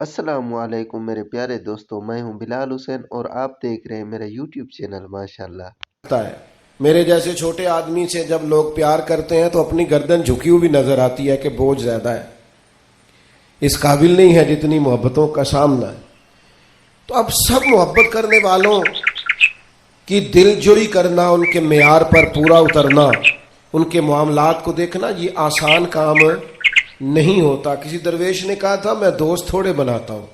السلام علیکم میرے پیارے دوستو، میں ہوں بلال حسین اور آپ دیکھ رہے ہیں میرا یوٹیوب چینل ماشاءاللہ۔ ہے میرے جیسے چھوٹے آدمی سے جب لوگ پیار کرتے ہیں تو اپنی گردن جھکی ہوئی بھی نظر آتی ہے کہ بوجھ زیادہ ہے، اس قابل نہیں ہے جتنی محبتوں کا سامنا ہے۔ تو اب سب محبت کرنے والوں کی دل جوئی کرنا، ان کے معیار پر پورا اترنا، ان کے معاملات کو دیکھنا، یہ آسان کام نہیں ہوتا۔ کسی درویش نے کہا تھا میں دوست تھوڑے بناتا ہوں،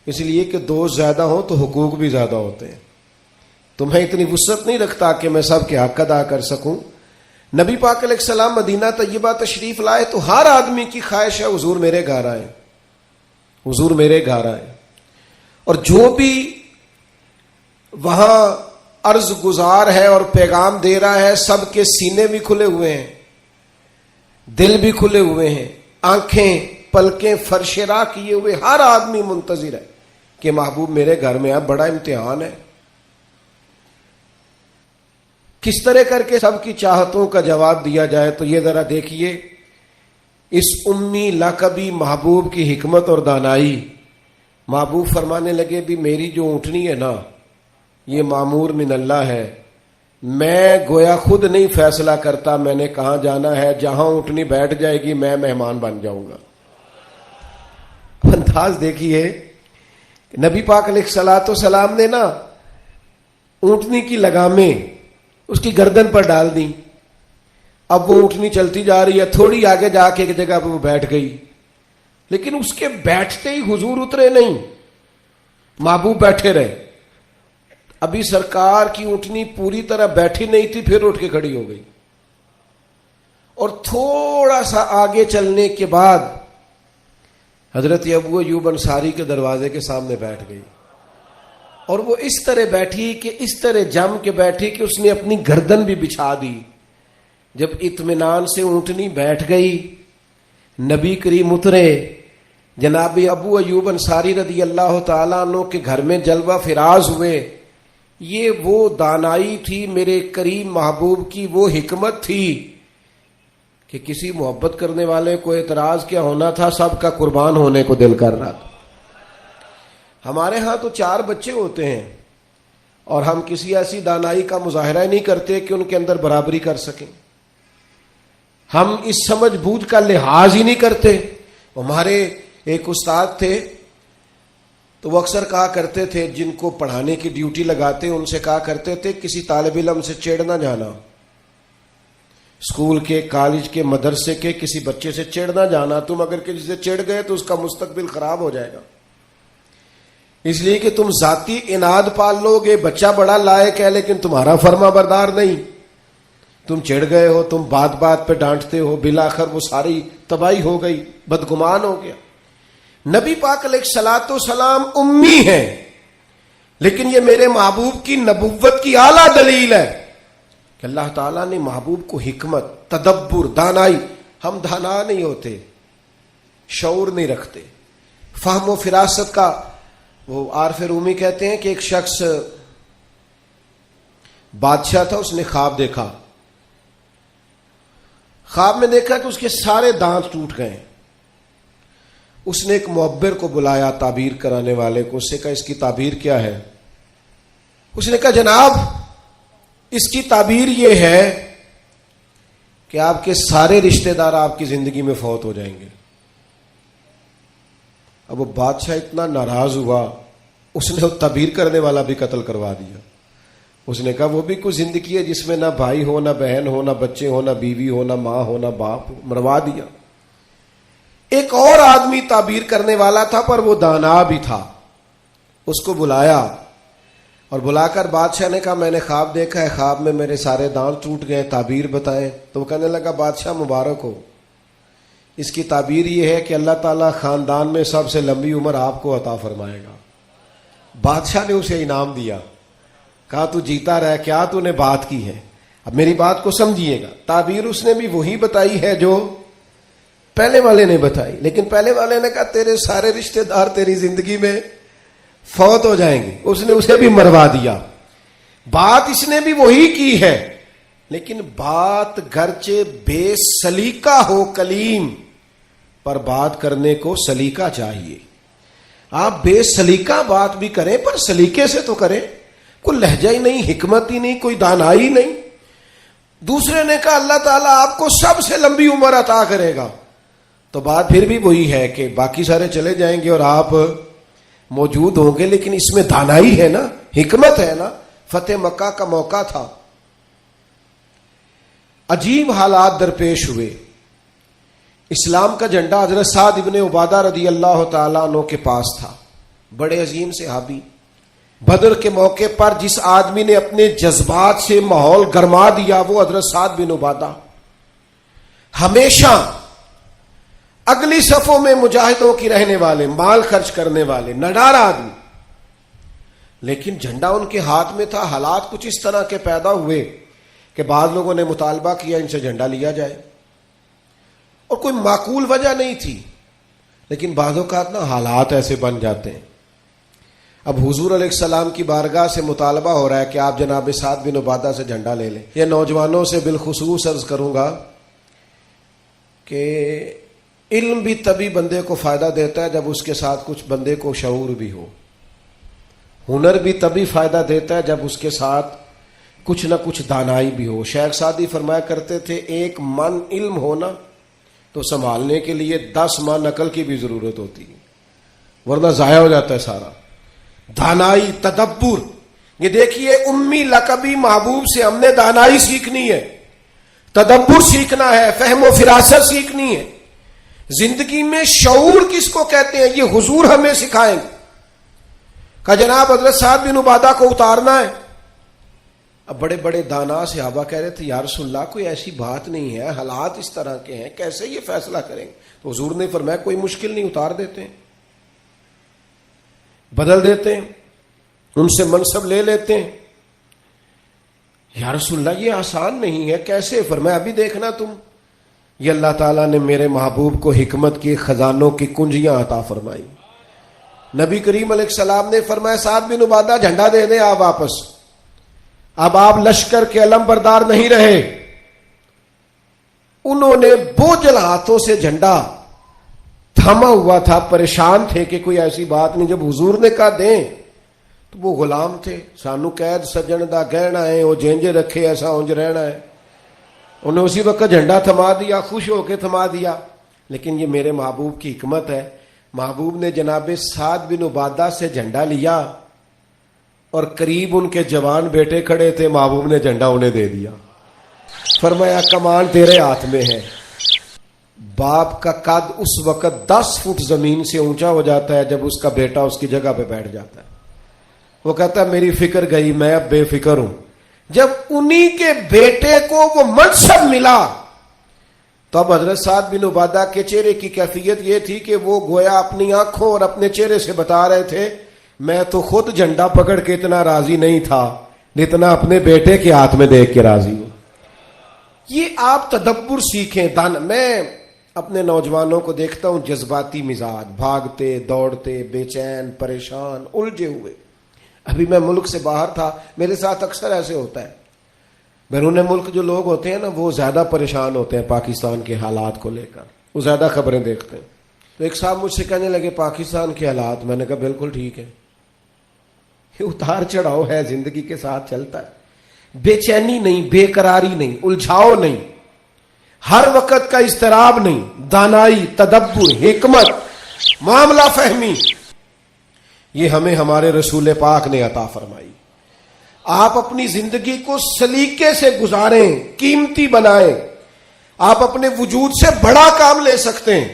اس لیے کہ دوست زیادہ ہوں تو حقوق بھی زیادہ ہوتے ہیں، تو میں اتنی وسعت نہیں رکھتا کہ میں سب کے حق ادا کر سکوں۔ نبی پاک علیہ السلام مدینہ طیبہ تشریف لائے تو ہر آدمی کی خواہش ہے حضور میرے گھر آئے، حضور میرے گھر آئے، اور جو بھی وہاں عرض گزار ہے اور پیغام دے رہا ہے سب کے سینے بھی کھلے ہوئے ہیں، دل بھی کھلے ہوئے ہیں، آنکھیں پلکیں فرش راہ کیے ہوئے ہر آدمی منتظر ہے کہ محبوب میرے گھر میں ہے۔ بڑا امتحان ہے، کس طرح کر کے سب کی چاہتوں کا جواب دیا جائے۔ تو یہ ذرا دیکھیے اس امی لقبی محبوب کی حکمت اور دانائی۔ محبوب فرمانے لگے بھی میری جو اونٹنی ہے نا یہ معمور من اللہ ہے، میں گویا خود نہیں فیصلہ کرتا میں نے کہاں جانا ہے، جہاں اونٹنی بیٹھ جائے گی میں مہمان بن جاؤں گا۔ انداز دیکھیے، نبی پاک علیہ الصلوۃ والسلام نے نا اونٹنی کی لگامیں اس کی گردن پر ڈال دی، اب وہ اونٹنی چلتی جا رہی ہے، تھوڑی آگے جا کے ایک جگہ پہ وہ بیٹھ گئی، لیکن اس کے بیٹھتے ہی حضور اترے نہیں، محبوب بیٹھے رہے۔ ابھی سرکار کی اونٹنی پوری طرح بیٹھی نہیں تھی، پھر اٹھ کے کھڑی ہو گئی، اور تھوڑا سا آگے چلنے کے بعد حضرت ابو ایوب انصاری کے دروازے کے سامنے بیٹھ گئی، اور وہ اس طرح بیٹھی کہ اس طرح جم کے بیٹھی کہ اس نے اپنی گردن بھی بچھا دی۔ جب اطمینان سے اونٹنی بیٹھ گئی، نبی کریم اترے، جناب ابو ایوب انصاری رضی اللہ تعالیٰ عنہ کے گھر میں جلوہ فراز ہوئے۔ یہ وہ دانائی تھی میرے کریم محبوب کی، وہ حکمت تھی کہ کسی محبت کرنے والے کو اعتراض کیا ہونا تھا، سب کا قربان ہونے کو دل کر رہا تھا۔ ہمارے ہاں تو 4 بچے ہوتے ہیں اور ہم کسی ایسی دانائی کا مظاہرہ نہیں کرتے کہ ان کے اندر برابری کر سکیں، ہم اس سمجھ بوجھ کا لحاظ ہی نہیں کرتے۔ ہمارے ایک استاد تھے تو وہ اکثر کہا کرتے تھے، جن کو پڑھانے کی ڈیوٹی لگاتے ان سے کہا کرتے تھے کسی طالب علم سے چڑ نہ جانا، اسکول کے، کالج کے، مدرسے کے کسی بچے سے چڑ نہ جانا، تم اگر کسی سے چڑ گئے تو اس کا مستقبل خراب ہو جائے گا، اس لیے کہ تم ذاتی اناد پال لو گے، بچہ بڑا لائق ہے لیکن تمہارا فرما بردار نہیں، تم چڑ گئے ہو، تم بات بات پہ ڈانٹتے ہو، بالآخر وہ ساری تباہی ہو گئی، بدگمان ہو گیا۔ نبی پاک علیہ الصلوۃ والسلام امی ہیں، لیکن یہ میرے محبوب کی نبوت کی اعلیٰ دلیل ہے کہ اللہ تعالیٰ نے محبوب کو حکمت، تدبر، دانائی، ہم دانا نہیں ہوتے، شعور نہیں رکھتے، فہم و فراست کا۔ وہ عارف رومی کہتے ہیں کہ ایک شخص بادشاہ تھا، اس نے خواب دیکھا، خواب میں دیکھا کہ اس کے سارے دانت ٹوٹ گئے۔ اس نے ایک معبر کو بلایا، تعبیر کرانے والے کو، اس سے کہا اس کی تعبیر کیا ہے؟ اس نے کہا جناب اس کی تعبیر یہ ہے کہ آپ کے سارے رشتہ دار آپ کی زندگی میں فوت ہو جائیں گے۔ اب وہ بادشاہ اتنا ناراض ہوا، اس نے تعبیر کرنے والا بھی قتل کروا دیا۔ اس نے کہا وہ بھی کوئی زندگی ہے جس میں نہ بھائی ہو، نہ بہن ہو، نہ بچے ہو، نہ بیوی ہو، نہ ماں ہو، نہ باپ ہو، مروا دیا۔ ایک اور آدمی تعبیر کرنے والا تھا پر وہ دانا بھی تھا، اس کو بلایا اور بلا کر بادشاہ نے کہا میں نے خواب دیکھا ہے، خواب میں میرے سارے دانت ٹوٹ گئے، تعبیر بتائیں۔ تو وہ کہنے لگا بادشاہ مبارک ہو، اس کی تعبیر یہ ہے کہ اللہ تعالیٰ خاندان میں سب سے لمبی عمر آپ کو عطا فرمائے گا۔ بادشاہ نے اسے انعام دیا، کہا تو جیتا رہ، کیا تو نے بات کی ہے۔ اب میری بات کو سمجھیے گا، تعبیر اس نے بھی وہی بتائی ہے جو پہلے والے نے بتائی، لیکن پہلے والے نے کہا تیرے سارے رشتہ دار تیری زندگی میں فوت ہو جائیں گے، اس نے اسے بھی مروا دیا۔ بات اس نے بھی وہی کی ہے، لیکن بات گرچہ بے سلیقہ ہو کلیم، پر بات کرنے کو سلیقہ چاہیے۔ آپ بے سلیقہ بات بھی کریں پر سلیقے سے تو کریں. کوئی لہجہ ہی نہیں, حکمت ہی نہیں, کوئی دانائی نہیں. دوسرے نے کہا اللہ تعالیٰ آپ کو سب سے لمبی عمر عطا کرے گا, تو بات پھر بھی وہی ہے کہ باقی سارے چلے جائیں گے اور آپ موجود ہوں گے, لیکن اس میں دانائی ہے نا, حکمت ہے نا. فتح مکہ کا موقع تھا, عجیب حالات درپیش ہوئے. اسلام کا جھنڈا حضرت سعد ابن عبادہ رضی اللہ تعالیٰ عنہ کے پاس تھا, بڑے عظیم صحابی. بدر کے موقع پر جس آدمی نے اپنے جذبات سے ماحول گرما دیا وہ حضرت سعد بن عبادہ. ہمیشہ اگلی صفوں میں مجاہدوں کی رہنے والے, مال خرچ کرنے والے, نڈارا آدمی. لیکن جھنڈا ان کے ہاتھ میں تھا. حالات کچھ اس طرح کے پیدا ہوئے کہ بعض لوگوں نے مطالبہ کیا ان سے جھنڈا لیا جائے, اور کوئی معقول وجہ نہیں تھی, لیکن بعض اوقات نا حالات ایسے بن جاتے ہیں. اب حضور علیہ السلام کی بارگاہ سے مطالبہ ہو رہا ہے کہ آپ جناب سعد بن عبادہ سے جھنڈا لے لیں. یہ نوجوانوں سے بالخصوص عرض کروں گا کہ علم بھی تبھی بندے کو فائدہ دیتا ہے جب اس کے ساتھ کچھ بندے کو شعور بھی ہو. ہنر بھی تبھی فائدہ دیتا ہے جب اس کے ساتھ کچھ نہ کچھ دانائی بھی ہو. شیخ سعدی فرمایا کرتے تھے ایک من علم ہونا تو سنبھالنے کے لیے 10 من عقل کی بھی ضرورت ہوتی ہے, ورنہ ضائع ہو جاتا ہے سارا. دانائی, تدبر. یہ دیکھیے امی لقبی محبوب سے ہم نے دانائی سیکھنی ہے, تدبر سیکھنا ہے, فہم و فراست سیکھنی ہے. زندگی میں شعور کس کو کہتے ہیں یہ حضور ہمیں سکھائیں گے. کہ جناب حضرت سعد بن عبادہ کو اتارنا ہے. اب بڑے بڑے دانا صحابہ کہہ رہے تھے یا رسول اللہ کوئی ایسی بات نہیں ہے, حالات اس طرح کے ہیں, کیسے یہ فیصلہ کریں گے. تو حضور نے فرمایا کوئی مشکل نہیں, اتار دیتے ہیں, بدل دیتے ہیں, ان سے منصب لے لیتے ہیں. یا رسول اللہ یہ آسان نہیں ہے, کیسے؟ فرمایا ابھی دیکھنا تم, یہ اللہ تعالیٰ نے میرے محبوب کو حکمت کی خزانوں کی کنجیاں عطا فرمائی. نبی کریم علیہ السلام نے فرمایا سعد بن عبادہ جھنڈا دے دیں آپ واپس. اب آپ لشکر کے علم بردار نہیں رہے. انہوں نے بوجھل ہاتھوں سے جھنڈا تھما ہوا تھا, پریشان تھے کہ کوئی ایسی بات نہیں. جب حضور نے کہا دیں تو وہ غلام تھے. سانو قید سجن دا گہنا ہے, وہ جینجے رکھے ایسا اونج رہنا ہے. انہیں اسی وقت جھنڈا تھما دیا, خوش ہو کے تھما دیا. لیکن یہ میرے محبوب کی حکمت ہے. محبوب نے جناب سعد بن عبادہ سے جھنڈا لیا اور قریب ان کے جوان بیٹے کھڑے تھے, محبوب نے جھنڈا انہیں دے دیا. فرمایا کمان تیرے ہاتھ میں ہے. باپ کا قد اس وقت 10 فٹ زمین سے اونچا ہو جاتا ہے جب اس کا بیٹا اس کی جگہ پہ بیٹھ جاتا ہے. وہ کہتا ہے میری فکر گئی, میں اب بے فکر ہوں. جب انہی کے بیٹے کو وہ منصب ملا تب حضرت سعد بن عبادہ کے چہرے کی کیفیت یہ تھی کہ وہ گویا اپنی آنکھوں اور اپنے چہرے سے بتا رہے تھے میں تو خود جھنڈا پکڑ کے اتنا راضی نہیں تھا جتنا اپنے بیٹے کے ہاتھ میں دیکھ کے راضی ہوں. یہ آپ تدبر سیکھیں. میں اپنے نوجوانوں کو دیکھتا ہوں جذباتی مزاج, بھاگتے دوڑتے, بے چین, پریشان, الجھے ہوئے. ابھی میں ملک سے باہر تھا, میرے ساتھ اکثر ایسے ہوتا ہے. بیرون ملک جو لوگ ہوتے ہیں نا وہ زیادہ پریشان ہوتے ہیں پاکستان کے حالات کو لے کر, وہ زیادہ خبریں دیکھتے ہیں. تو ایک صاحب مجھ سے کہنے لگے پاکستان کے حالات. میں نے کہا بالکل ٹھیک ہے, یہ اتار چڑھاؤ ہے, زندگی کے ساتھ چلتا ہے. بے چینی نہیں, بے قراری نہیں, الجھاؤ نہیں, ہر وقت کا اضطراب نہیں. دانائی, تدبر, حکمت, معاملہ فہمی, یہ ہمیں ہمارے رسول پاک نے عطا فرمائی. آپ اپنی زندگی کو سلیقے سے گزاریں, قیمتی بنائیں. آپ اپنے وجود سے بڑا کام لے سکتے ہیں,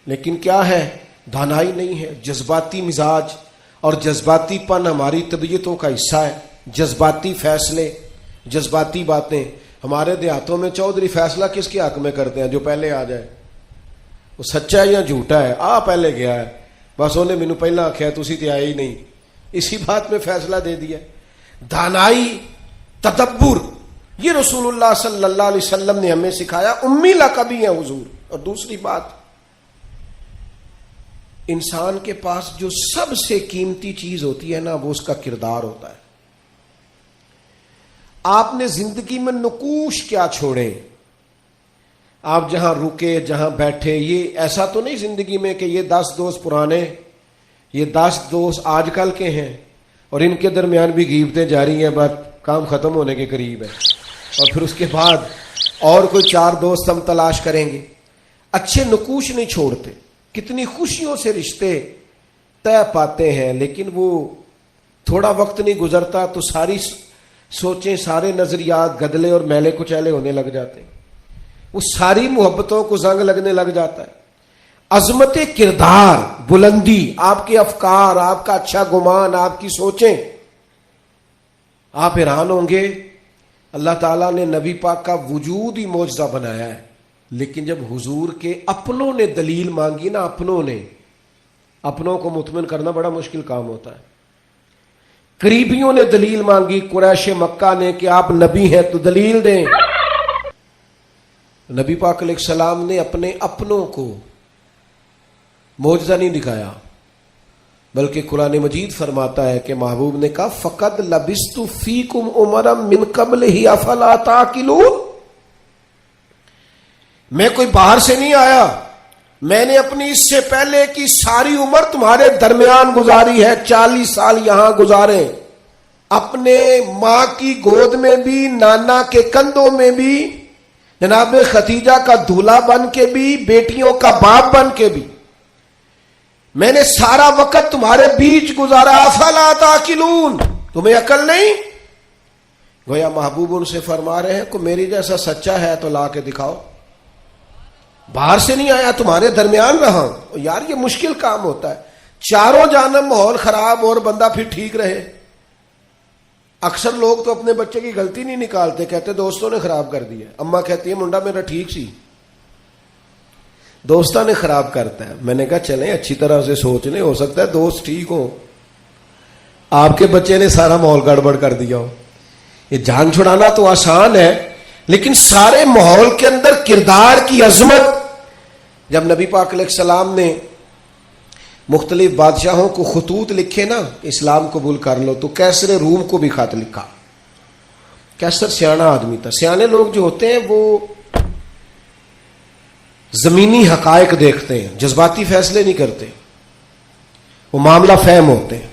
لیکن کیا ہے, دانائی نہیں ہے. جذباتی مزاج اور جذباتی پن ہماری طبیعتوں کا حصہ ہے. جذباتی فیصلے, جذباتی باتیں. ہمارے دیہاتوں میں چودھری فیصلہ کس کے حق میں کرتے ہیں, جو پہلے آ جائے. وہ سچا ہے یا جھوٹا ہے, پہلے گیا ہے, بس انہیں مینو پہلا آخیا تسی تے آئے ہی نہیں, اسی بات میں فیصلہ دے دیا. دانائی, تدبر, یہ رسول اللہ صلی اللہ علیہ وسلم نے ہمیں سکھایا. امی لقبی ہیں حضور. اور دوسری بات, انسان کے پاس جو سب سے قیمتی چیز ہوتی ہے نا وہ اس کا کردار ہوتا ہے. آپ نے زندگی میں نقوش کیا چھوڑے, آپ جہاں رکے, جہاں بیٹھے, یہ ایسا تو نہیں زندگی میں کہ یہ 10 دوست پرانے یہ 10 دوست آج کل کے ہیں اور ان کے درمیان بھی غیبتیں جاری ہیں، بس کام ختم ہونے کے قریب ہے، اور پھر اس کے بعد اور کوئی 4 دوست ہم تلاش کریں گے۔ اچھے نقوش نہیں چھوڑتے، کتنی خوشیوں سے رشتے طے پاتے ہیں، لیکن وہ تھوڑا وقت نہیں گزرتا تو ساری سوچیں، سارے نظریات گدلے اور میلے کچیلے ہونے لگ جاتے ہیں، وہ ساری محبتوں کو زنگ لگنے لگ جاتا ہے۔ عظمت کردار، بلندی، آپ کے افکار، آپ کا اچھا گمان، آپ کی سوچیں، آپ حیران ہوں گے اللہ تعالیٰ نے نبی پاک کا وجود ہی معجزہ بنایا ہے، لیکن جب حضور کے اپنوں نے دلیل مانگی نا، اپنوں کو مطمئن کرنا بڑا مشکل کام ہوتا ہے۔ قریبیوں نے دلیل مانگی، قریش مکہ نے، کہ آپ نبی ہیں تو دلیل دیں۔ نبی پاک علیہ السلام نے اپنے اپنوں کو معجزہ نہیں دکھایا، بلکہ قرآن مجید فرماتا ہے کہ محبوب نے کہا فقد لبثت فیکم عمرا من قبلہ افلا تعقلون، میں کوئی باہر سے نہیں آیا، میں نے اپنی اس سے پہلے کی ساری عمر تمہارے درمیان گزاری ہے، 40 سال یہاں گزارے، اپنے ماں کی گود میں بھی، نانا کے کندھوں میں بھی، جناب ختیجہ کا دولہا بن کے بھی، بیٹیوں کا باپ بن کے بھی، میں نے سارا وقت تمہارے بیچ گزارا، افلا تعقلون، تمہیں عقل نہیں؟ گویا محبوب ان سے فرما رہے ہیں کہ میری جیسا سچا ہے تو لا کے دکھاؤ، باہر سے نہیں آیا، تمہارے درمیان رہا ہوں۔ یار یہ مشکل کام ہوتا ہے، چاروں جانب ماحول خراب اور بندہ پھر ٹھیک رہے۔ اکثر لوگ تو اپنے بچے کی غلطی نہیں نکالتے، کہتے دوستوں نے خراب کر دیا، اماں کہتی ہے منڈا میرا ٹھیک سی، دوستوں نے خراب کرتا ہے۔ میں نے کہا چلیں اچھی طرح سے سوچ لیں، ہو سکتا ہے دوست ٹھیک ہو، آپ کے بچے نے سارا ماحول گڑبڑ کر دیا ہو۔ یہ جان چھڑانا تو آسان ہے، لیکن سارے ماحول کے اندر کردار کی عظمت۔ جب نبی پاک علیہ السلام نے مختلف بادشاہوں کو خطوط لکھے نا، اسلام قبول کر لو، تو کیسر روم کو بھی خط لکھا۔ کیسر سیانا آدمی تھا۔ سیانے لوگ جو ہوتے ہیں وہ زمینی حقائق دیکھتے ہیں، جذباتی فیصلے نہیں کرتے، وہ معاملہ فہم ہوتے ہیں۔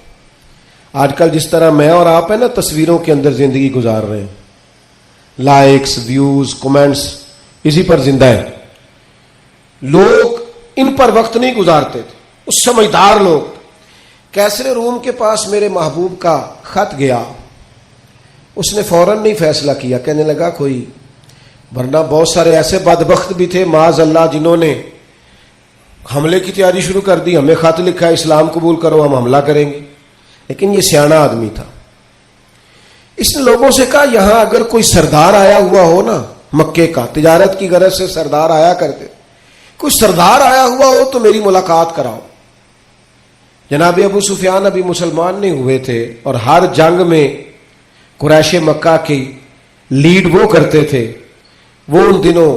آج کل جس طرح میں اور آپ ہیں نا تصویروں کے اندر زندگی گزار رہے ہیں، لائکس، ویوز، کمنٹس، اسی پر زندہ ہے۔ لوگ ان پر وقت نہیں گزارتے تھے، اس سمجھدار لوگ۔ کیسر روم کے پاس میرے محبوب کا خط گیا، اس نے فوراً نہیں فیصلہ کیا، کہنے لگا کوئی، ورنہ بہت سارے ایسے بدبخت بھی تھے معاذ اللہ جنہوں نے حملے کی تیاری شروع کر دی، ہمیں خط لکھا ہے اسلام قبول کرو ہم حملہ کریں گے، لیکن یہ سیانا آدمی تھا۔ اس نے لوگوں سے کہا یہاں اگر کوئی سردار آیا ہوا ہو نا، مکے کا، تجارت کی غرض سے سردار آیا کرتے، کوئی سردار آیا ہوا ہو تو میری ملاقات کراؤ۔ جناب ابو سفیان ابھی مسلمان نہیں ہوئے تھے، اور ہر جنگ میں قریش مکہ کی لیڈ وہ کرتے تھے، وہ ان دنوں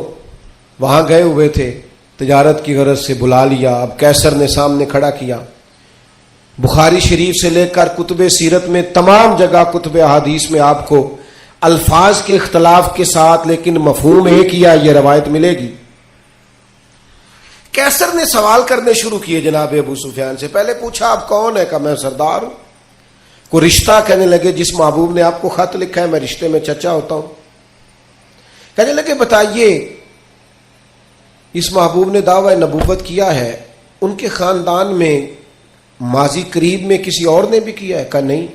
وہاں گئے ہوئے تھے، تجارت کی غرض سے بلا لیا۔ اب کیسر نے سامنے کھڑا کیا، بخاری شریف سے لے کر کتب سیرت میں تمام جگہ، کتب احادیث میں آپ کو الفاظ کے اختلاف کے ساتھ لیکن مفہوم ایک ہی ہے، یہ روایت ملے گی۔ کیسر نے سوال کرنے شروع کیے جناب ابو سفیان سے۔ پہلے پوچھا آپ کون ہے؟ کہا میں سردار ہوں۔ کوئی رشتہ؟ کہنے لگے جس محبوب نے آپ کو خط لکھا ہے میں رشتے میں چچا ہوتا ہوں۔ کہنے لگے بتائیے، اس محبوب نے دعوی نبوت کیا ہے، ان کے خاندان میں ماضی قریب میں کسی اور نے بھی کیا ہے؟ کہا نہیں۔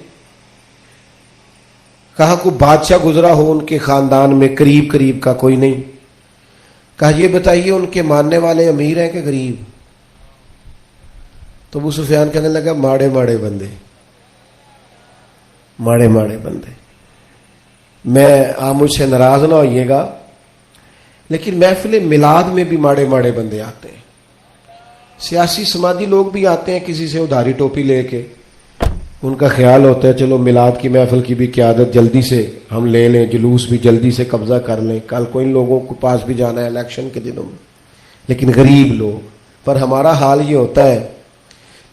کہا کوئی بادشاہ گزرا ہو ان کے خاندان میں قریب کا؟ کوئی نہیں۔ کہا یہ بتائیے ان کے ماننے والے امیر ہیں کہ غریب؟ تو ابو سفیان کہنے لگا ماڑے بندے، ماڑے بندے۔ میں آپ مجھ سے ناراض نہ ہوئیے گا، لیکن محفل میلاد میں بھی ماڑے بندے آتے ہیں، سیاسی سماجی لوگ بھی آتے ہیں کسی سے ادھاری ٹوپی لے کے، ان کا خیال ہوتا ہے چلو میلاد کی محفل کی بھی قیادت جلدی سے ہم لے لیں، جلوس بھی جلدی سے قبضہ کر لیں، کل کو ان لوگوں کو پاس بھی جانا ہے الیکشن کے دنوں میں۔ لیکن غریب لوگ، پر ہمارا حال یہ ہوتا ہے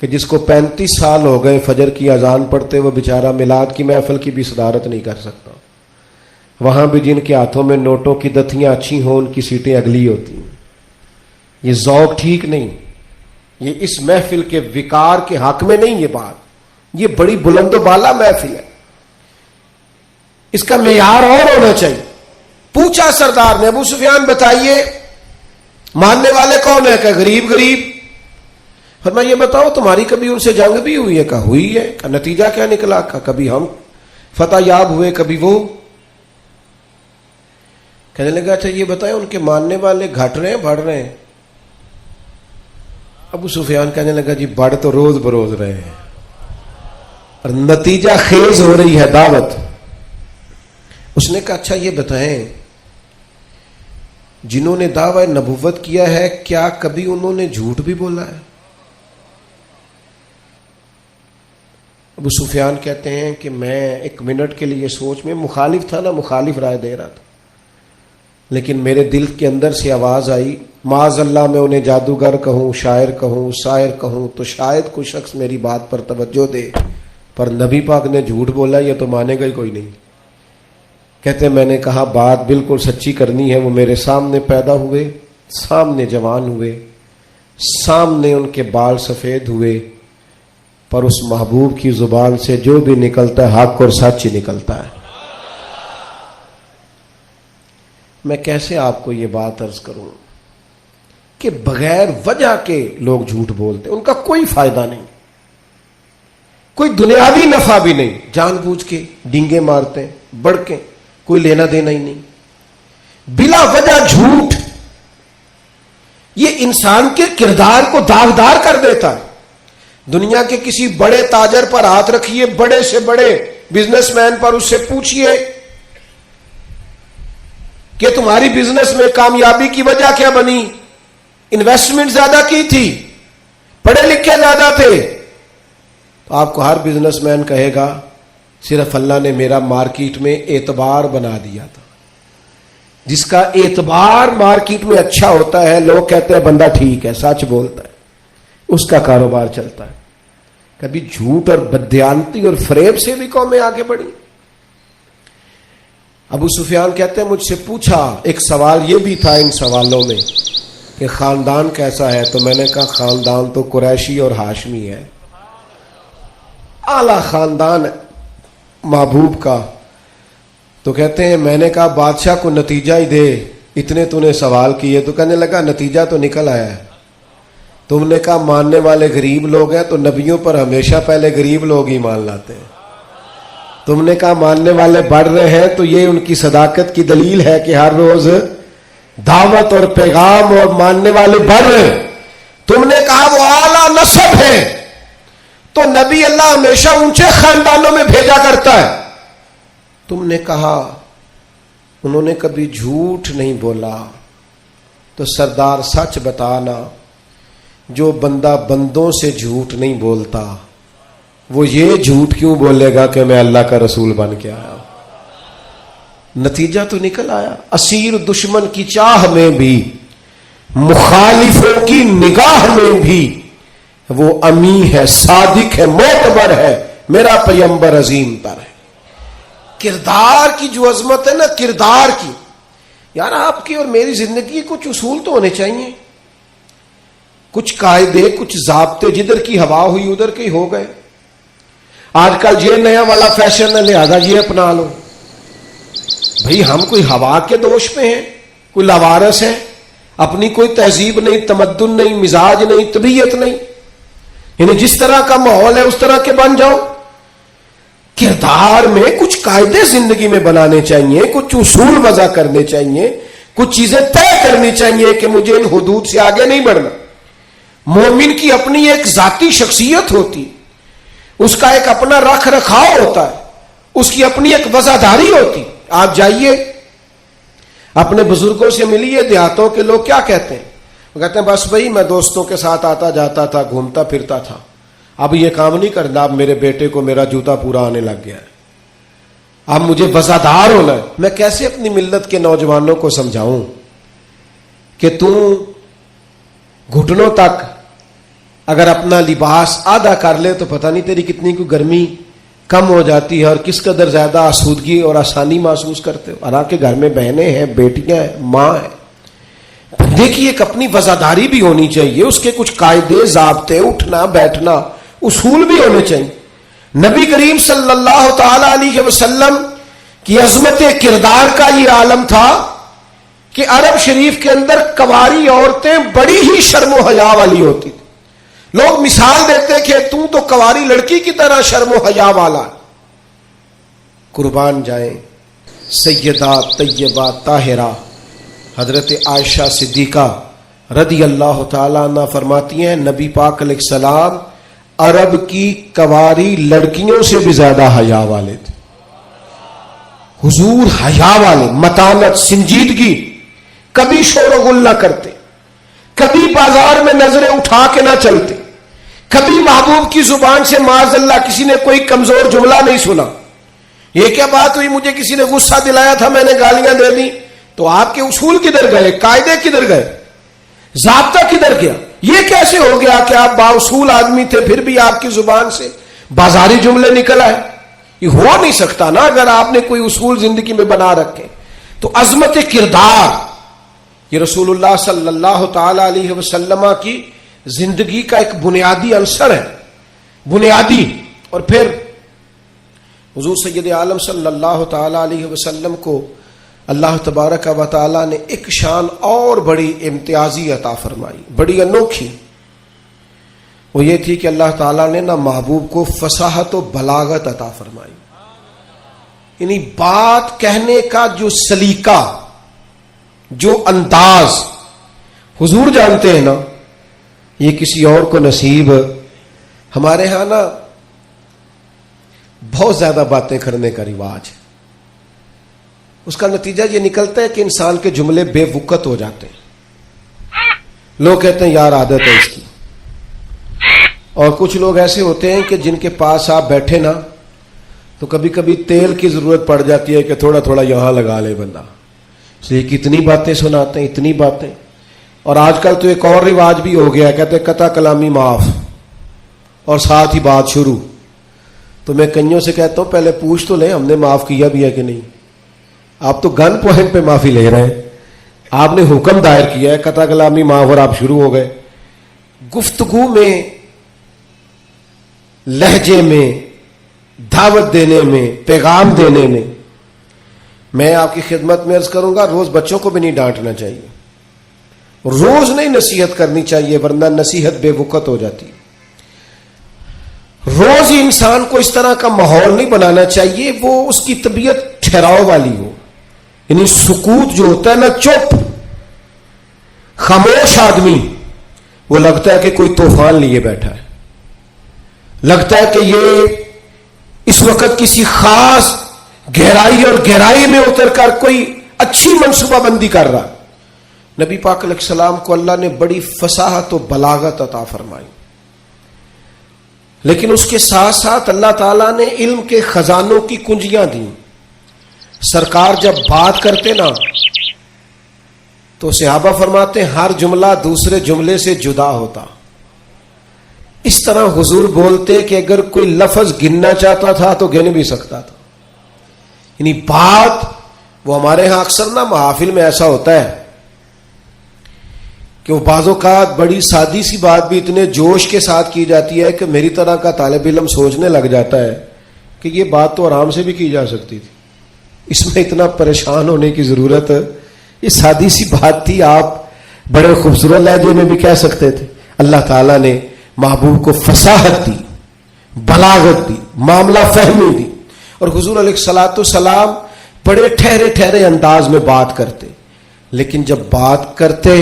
کہ جس کو 35 سال ہو گئے فجر کی اذان پڑھتے، وہ بیچارہ میلاد کی محفل کی بھی صدارت نہیں کر سکتا۔ وہاں بھی جن کے ہاتھوں میں نوٹوں کی دتیاں اچھی ہوں ان کی سیٹیں اگلی ہوتی ہیں۔ یہ ذوق ٹھیک نہیں۔ یہ اس محفل کے وقار کے حق میں نہیں، یہ بات، یہ بڑی بلند و بالا محفل ہے، اس کا معیار اور ہونا چاہیے۔ پوچھا سردار نے، ابو سفیان بتائیے ماننے والے کون ہیں؟ کہ غریب غریب۔ فرمایا یہ بتاؤ تمہاری کبھی ان سے جنگ بھی ہوئی ہے؟ کہا ہوئی ہے۔ کہ نتیجہ کیا نکلا؟ کہا کبھی ہم فتح یاب ہوئے کبھی وہ۔ کہنے لگا اچھا یہ بتائیں ان کے ماننے والے گھٹ رہے ہیں بڑھ رہے ہیں؟ ابو سفیان کہنے لگا جی بڑھ تو روز بروز رہے ہیں اور نتیجہ خیز ہو رہی ہے دعوت۔ اس نے کہا اچھا یہ بتائیں جنہوں نے دعوی نبوت کیا ہے کیا کبھی انہوں نے جھوٹ بھی بولا ہے؟ ابو سفیان کہتے ہیں کہ میں ایک منٹ کے لیے سوچ میں مخالف تھا نا، مخالف رائے دے رہا تھا، لیکن میرے دل کے اندر سے آواز آئی معاذ اللہ میں انہیں جادوگر کہوں، شاعر کہوں، شاعر کہوں تو شاید کوئی شخص میری بات پر توجہ دے، پر نبی پاک نے جھوٹ بولا یہ تو مانے گا ہی کوئی نہیں۔ کہتے ہیں میں نے کہا بات بالکل سچی کرنی ہے، وہ میرے سامنے پیدا ہوئے، سامنے جوان ہوئے، سامنے ان کے بال سفید ہوئے، پر اس محبوب کی زبان سے جو بھی نکلتا ہے حق اور سچ ہی نکلتا ہے۔ میں کیسے آپ کو یہ بات عرض کروں کہ بغیر وجہ کے لوگ جھوٹ بولتے، ان کا کوئی فائدہ نہیں، کوئی دنیاوی نفع بھی نہیں، جان بوجھ کے ڈینگے مارتے بڑھ کے، کوئی لینا دینا ہی نہیں، بلا وجہ جھوٹ یہ انسان کے کردار کو داغدار کر دیتا ہے۔ دنیا کے کسی بڑے تاجر پر ہاتھ رکھیے، بڑے سے بڑے بزنس مین پر، اس سے پوچھئے کہ تمہاری بزنس میں کامیابی کی وجہ کیا بنی؟ انویسٹمنٹ زیادہ کی تھی، پڑھے لکھے زیادہ تھے؟ تو آپ کو ہر بزنس مین کہے گا صرف اللہ نے میرا مارکیٹ میں اعتبار بنا دیا تھا۔ جس کا اعتبار مارکیٹ میں اچھا ہوتا ہے، لوگ کہتے ہیں بندہ ٹھیک ہے، سچ بولتا ہے، اس کا کاروبار چلتا ہے۔ کبھی جھوٹ اور بددیانتی اور فریب سے بھی قومیں آگے بڑھی۔ ابو سفیان کہتے ہیں مجھ سے پوچھا، ایک سوال یہ بھی تھا ان سوالوں میں کہ خاندان کیسا ہے؟ تو میں نے کہا خاندان تو قریشی اور ہاشمی ہے، اعلی خاندان محبوب کا۔ تو کہتے ہیں میں نے کہا بادشاہ کو نتیجہ ہی دے، اتنے تو نے سوال کیے۔ تو کہنے لگا نتیجہ تو نکل آیا ہے۔ تم نے کہا ماننے والے غریب لوگ ہیں، تو نبیوں پر ہمیشہ پہلے غریب لوگ ہی مان لاتے ہیں۔ تم نے کہا ماننے والے بڑھ رہے ہیں، تو یہ ان کی صداقت کی دلیل ہے کہ ہر روز دعوت اور پیغام اور ماننے والے بڑھ رہے ہیں۔ تم نے کہا وہ اعلیٰ نسب ہے، تو نبی اللہ ہمیشہ اونچے خاندانوں میں بھیجا کرتا ہے۔ تم نے کہا انہوں نے کبھی جھوٹ نہیں بولا، تو سردار سچ بتانا، جو بندہ بندوں سے جھوٹ نہیں بولتا وہ یہ جھوٹ کیوں بولے گا کہ میں اللہ کا رسول بن کے آیا ہوں؟ نتیجہ تو نکل آیا۔ اسیر دشمن کی چاہ میں بھی، مخالفوں کی نگاہ میں بھی وہ امی ہے، صادق ہے، معتبر ہے، میرا پیغمبر عظیم تر ہے۔ کردار کی جو عظمت ہے نا، کردار کی، یار آپ کی اور میری زندگی کچھ اصول تو ہونے چاہیے، کچھ قاعدے، کچھ ضابطے، جدھر کی ہوا ہوئی ادھر کے ہو گئے۔ آج کل یہ نیا والا فیشن ہے لہذا یہ اپنا لو۔ بھئی ہم کوئی ہوا کے دوش پہ ہیں، کوئی لاوارث ہے، اپنی کوئی تہذیب نہیں، تمدن نہیں، مزاج نہیں، طبیعت نہیں، یعنی جس طرح کا ماحول ہے اس طرح کے بن جاؤ۔ کردار میں کچھ قاعدے زندگی میں بنانے چاہیے، کچھ اصول وضع کرنے چاہیے، کچھ چیزیں طے کرنی چاہیے کہ مجھے ان حدود سے آگے نہیں بڑھنا۔ مومن کی اپنی ایک ذاتی شخصیت ہوتی، اس کا ایک اپنا رکھ رکھاؤ ہوتا ہے، اس کی اپنی ایک وفاداری ہوتی۔ آپ جائیے اپنے بزرگوں سے ملیے، دیہاتوں کے لوگ کیا کہتے ہیں؟ وہ کہتے ہیں بس بھائی میں دوستوں کے ساتھ آتا جاتا تھا، گھومتا پھرتا تھا، اب یہ کام نہیں کرنا، اب میرے بیٹے کو میرا جوتا پورا آنے لگ گیا ہے، اب مجھے وفادار ہونا ہے۔ میں کیسے اپنی ملت کے نوجوانوں کو سمجھاؤں کہ تم گھٹنوں تک اگر اپنا لباس آدھا کر لے تو پتہ نہیں تیری کتنی کوئی گرمی کم ہو جاتی ہے اور کس قدر زیادہ آسودگی اور آسانی محسوس کرتے ہو۔ حالانکہ گھر میں بہنیں ہیں، بیٹیاں ہیں، ماں ہے، بندے کی ایک اپنی وفاداری بھی ہونی چاہیے، اس کے کچھ قاعدے ضابطے، اٹھنا بیٹھنا، اصول بھی ہونے چاہیے۔ نبی کریم صلی اللہ تعالی علیہ وسلم کی عظمت کردار کا یہ عالم تھا کہ عرب شریف کے اندر کنواری عورتیں بڑی ہی شرم و حیا والی ہوتی تھی۔ لوگ مثال دیتے کہ تو کنواری لڑکی کی طرح شرم و حیا والا۔ قربان جائیں سیدہ طیبہ طاہرہ حضرت عائشہ صدیقہ رضی اللہ تعالیٰ عنہ فرماتی ہیں نبی پاک علیہ السلام عرب کی کنواری لڑکیوں سے بھی زیادہ حیا والے تھے۔ حضور حیا والے، متانت، سنجیدگی، کبھی شور و غل نہ کرتے، کبھی بازار میں نظریں اٹھا کے نہ چلتے، کبھی محبوب کی زبان سے معاذ اللہ کسی نے کوئی کمزور جملہ نہیں سنا۔ یہ کیا بات ہوئی، مجھے کسی نے غصہ دلایا تھا، میں نے گالیاں دے دی، تو آپ کے اصول کدھر گئے، قاعدے کدھر گئے، ضابطہ کدھر گیا؟ یہ کیسے ہو گیا کہ آپ بااصول آدمی تھے پھر بھی آپ کی زبان سے بازاری جملے نکل آئے؟ یہ ہو نہیں سکتا نا اگر آپ نے کوئی اصول زندگی میں بنا رکھے۔ تو عظمت کردار یہ رسول اللہ صلی اللہ تعالی علیہ وسلم کی زندگی کا ایک بنیادی عنصر ہے، بنیادی۔ اور پھر حضور سید عالم صلی اللہ تعالی علیہ وسلم کو اللہ تبارک و تعالی نے ایک شان اور بڑی امتیازی عطا فرمائی، بڑی انوکھی۔ وہ یہ تھی کہ اللہ تعالیٰ نے نہ محبوب کو فصاحت و بلاغت عطا فرمائی، یعنی بات کہنے کا جو سلیقہ، جو انداز حضور جانتے ہیں نا، یہ کسی اور کو نصیب۔ ہمارے ہاں نا بہت زیادہ باتیں کرنے کا رواج ہے، اس کا نتیجہ یہ نکلتا ہے کہ انسان کے جملے بے وقت ہو جاتے ہیں۔ لوگ کہتے ہیں یار عادت ہے اس کی، اور کچھ لوگ ایسے ہوتے ہیں کہ جن کے پاس آپ بیٹھے نا تو کبھی کبھی تیل کی ضرورت پڑ جاتی ہے کہ تھوڑا تھوڑا یہاں لگا لے بندہ، اس لیے کتنی باتیں سناتے ہیں، اتنی باتیں۔ اور آج کل تو ایک اور رواج بھی ہو گیا، کہتے ہیں قطع کلامی معاف اور ساتھ ہی بات شروع۔ تو میں کئیوں سے کہتا ہوں پہلے پوچھ تو لیں ہم نے معاف کیا بھی ہے کہ نہیں۔ آپ تو گن پوائنٹ پہ معافی لے رہے ہیں، آپ نے حکم دائر کیا ہے قطع کلامی معاف اور آپ شروع ہو گئے۔ گفتگو میں، لہجے میں، دعوت دینے میں، پیغام دینے میں آپ کی خدمت میں عرض کروں گا روز بچوں کو بھی نہیں ڈانٹنا چاہیے، روز نہیں نصیحت کرنی چاہیے ورنہ نصیحت بے وقت ہو جاتی ہے۔ روز ہی انسان کو اس طرح کا ماحول نہیں بنانا چاہیے وہ اس کی طبیعت ٹھہراؤ والی ہو، یعنی سکوت جو ہوتا ہے نا، چپ خاموش آدمی وہ لگتا ہے کہ کوئی طوفان لیے بیٹھا ہے، لگتا ہے کہ یہ اس وقت کسی خاص گہرائی اور گہرائی میں اتر کر کوئی اچھی منصوبہ بندی کر رہا۔ نبی پاک علیہ السلام کو اللہ نے بڑی فصاحت و بلاغت عطا فرمائی، لیکن اس کے ساتھ ساتھ اللہ تعالیٰ نے علم کے خزانوں کی کنجیاں دیں۔ سرکار جب بات کرتے نا تو صحابہ فرماتے ہر جملہ دوسرے جملے سے جدا ہوتا، اس طرح حضور بولتے کہ اگر کوئی لفظ گننا چاہتا تھا تو گن بھی سکتا تھا۔ یعنی بات وہ ہمارے ہاں اکثر نا محافل میں ایسا ہوتا ہے کہ وہ بعض اوقات بڑی سادی سی بات بھی اتنے جوش کے ساتھ کی جاتی ہے کہ میری طرح کا طالب علم سوچنے لگ جاتا ہے کہ یہ بات تو آرام سے بھی کی جا سکتی تھی، اس میں اتنا پریشان ہونے کی ضرورت، یہ سادی سی بات تھی، آپ بڑے خوبصورت لہجے میں بھی کہہ سکتے تھے۔ اللہ تعالیٰ نے محبوب کو فصاحت دی، بلاغت دی، معاملہ فہمی دی، اور حضور علیہ الصلوۃ والسلام بڑے ٹھہرے ٹھہرے انداز میں بات کرتے، لیکن جب بات کرتے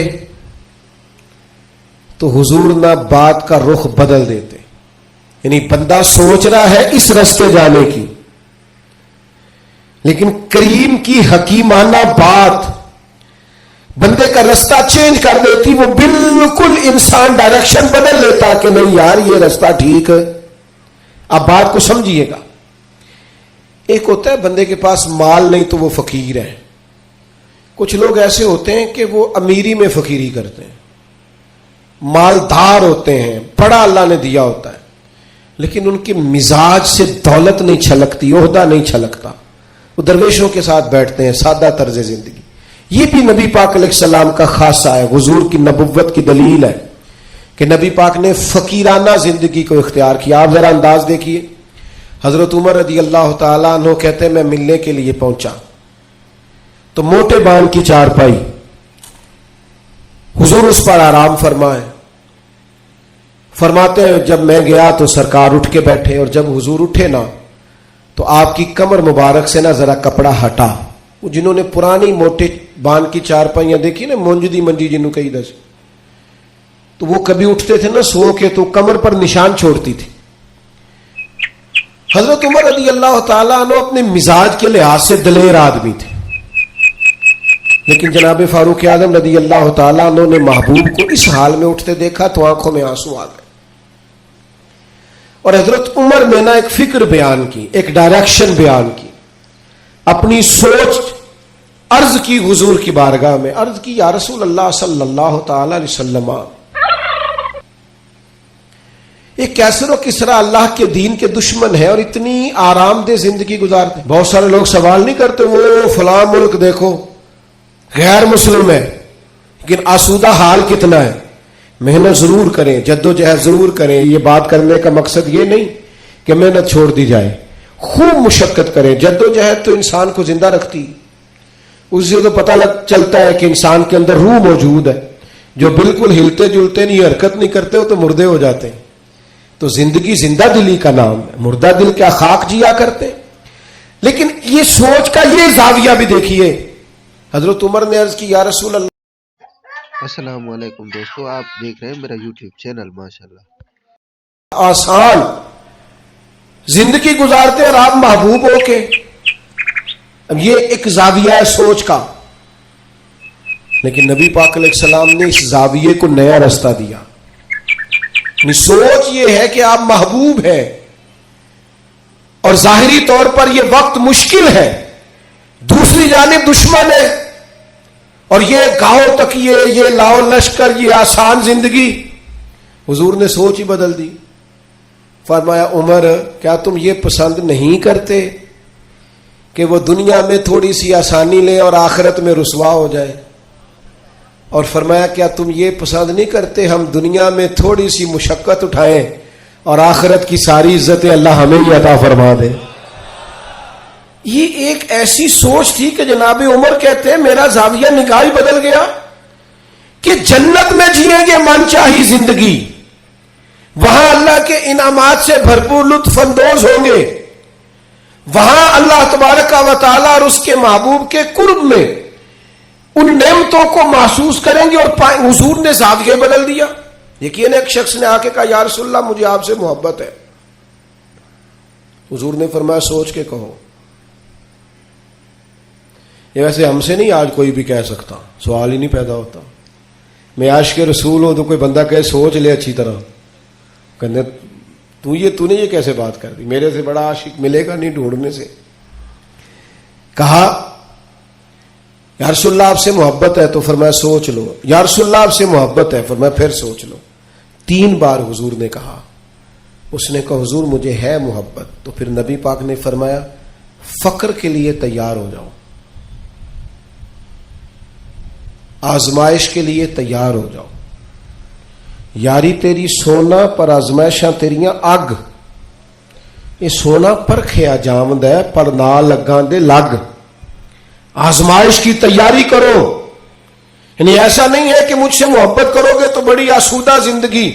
تو حضور نہ بات کا رخ بدل دیتے، یعنی بندہ سوچ رہا ہے اس رستے جانے کی، لیکن کریم کی حکیمانہ بات بندے کا رستہ چینج کر دیتی، وہ بالکل انسان ڈائریکشن بدل لیتا کہ نہیں یار یہ رستہ ٹھیک ہے۔ اب بات کو سمجھیے گا، ایک ہوتا ہے بندے کے پاس مال نہیں تو وہ فقیر ہے، کچھ لوگ ایسے ہوتے ہیں کہ وہ امیری میں فقیری کرتے ہیں، مالدار ہوتے ہیں، بڑا اللہ نے دیا ہوتا ہے، لیکن ان کے مزاج سے دولت نہیں چھلکتی، عہدہ نہیں چھلکتا، وہ درویشوں کے ساتھ بیٹھتے ہیں، سادہ طرز زندگی، یہ بھی نبی پاک علیہ السلام کا خاصہ ہے، حضور کی نبوت کی دلیل ہے کہ نبی پاک نے فقیرانہ زندگی کو اختیار کیا. آپ ذرا انداز دیکھیے. حضرت عمر رضی اللہ تعالیٰ عنہ کہتے ہیں میں ملنے کے لیے پہنچا تو موٹے بان کی چارپائی، حضور اس پر آرام فرمائے. فرماتے ہیں جب میں گیا تو سرکار اٹھ کے بیٹھے، اور جب حضور اٹھے نا تو آپ کی کمر مبارک سے نا ذرا کپڑا ہٹا. وہ جنہوں نے پرانی موٹے بان کی چارپائیاں دیکھی نا، منجدی منجی جنہوں کئی دس، تو وہ کبھی اٹھتے تھے نا سو کے تو کمر پر نشان چھوڑتی تھی. حضرت عمر رضی اللہ تعالیٰ عنہ اپنے مزاج کے لحاظ سے دلیر آدمی تھے، لیکن جناب فاروق اعظم رضی اللہ تعالیٰ عنہ نے محبوب کو اس حال میں اٹھتے دیکھا تو آنکھوں میں آنسو آ گئے. اور حضرت عمر نے نا ایک فکر بیان کی، ایک ڈائریکشن بیان کی، اپنی سوچ عرض کی حضور کی بارگاہ میں. عرض کی یا رسول اللہ صلی اللہ تعالی علیہ وسلم، ایک کیسر و کسرا اللہ کے دین کے دشمن ہے اور اتنی آرام دہ زندگی گزارتے. بہت سارے لوگ سوال نہیں کرتے وہ فلاں ملک دیکھو غیر مسلم ہے لیکن آسودہ حال کتنا ہے. محنت ضرور کریں، جد و جہد ضرور کریں. یہ بات کرنے کا مقصد یہ نہیں کہ محنت چھوڑ دی جائے، خوب مشقت کریں. جد و جہد تو انسان کو زندہ رکھتی، اس سے تو پتہ چلتا ہے کہ انسان کے اندر روح موجود ہے. جو بالکل ہلتے جلتے نہیں، حرکت نہیں کرتے ہو تو مردے ہو جاتے ہیں. تو زندگی زندہ دلی کا نام ہے. مردہ دل کیا خاک جیا کرتے. لیکن یہ سوچ کا یہ زاویہ بھی دیکھیے. حضرت عمر نے عرض کی یا رسول اللہ. السلام علیکم دوستو، آپ دیکھ رہے ہیں میرا یوٹیوب چینل ماشاءاللہ. آسان زندگی گزارتے اور آپ محبوب ہو کے. اب یہ ایک زاویہ ہے سوچ کا، لیکن نبی پاک علیہ السلام نے اس زاویے کو نیا رستہ دیا. سوچ یہ ہے کہ آپ محبوب ہیں اور ظاہری طور پر یہ وقت مشکل ہے، دوسری جانب دشمن ہے، اور یہ گاؤں تک یہ لاؤ لشکر، یہ آسان زندگی. حضور نے سوچ ہی بدل دی. فرمایا عمر کیا تم یہ پسند نہیں کرتے کہ وہ دنیا میں تھوڑی سی آسانی لے اور آخرت میں رسوا ہو جائے؟ اور فرمایا کیا تم یہ پسند نہیں کرتے ہم دنیا میں تھوڑی سی مشقت اٹھائیں اور آخرت کی ساری عزتیں اللہ ہمیں ہی عطا فرما دے؟ یہ ایک ایسی سوچ تھی کہ جناب عمر کہتے ہیں میرا زاویہ نگاہ ہی بدل گیا کہ جنت میں جیئیں گے من چاہی زندگی، وہاں اللہ کے انعامات سے بھرپور لطف اندوز ہوں گے، وہاں اللہ تبارک و تعالی اور اس کے محبوب کے قرب میں ان نعمتوں کو محسوس کریں گے. اور حضور نے زاویہ بدل دیا. یقین ایک شخص نے آ کے کہا یا رسول اللہ مجھے آپ سے محبت ہے. حضور نے فرمایا سوچ کے کہو. یہ ویسے ہم سے نہیں آج کوئی بھی کہہ سکتا، سوال ہی نہیں پیدا ہوتا. میں عاشق رسول ہوں تو کوئی بندہ کہے سوچ لے اچھی طرح، کہنے تو نے یہ کیسے بات کر دی، میرے سے بڑا عاشق ملے گا نہیں ڈھونڈنے سے. کہا یا رسول اللہ آپ سے محبت ہے، تو فرمایا سوچ لو. یا رسول اللہ آپ سے محبت ہے، فرمایا پھر سوچ لو. 3 بار حضور نے کہا. اس نے کہا حضور مجھے ہے محبت. تو پھر نبی پاک نے فرمایا فقر کے لیے تیار ہو جاؤ، آزمائش کے لیے تیار ہو جاؤ. یاری تیری سونا پر آزمائشاں تیریاں اگ. یہ سونا پرکھیا جامد ہے پر نال لگاں دے لگ. آزمائش کی تیاری کرو. یعنی ایسا نہیں ہے کہ مجھ سے محبت کرو گے تو بڑی آسودہ زندگی،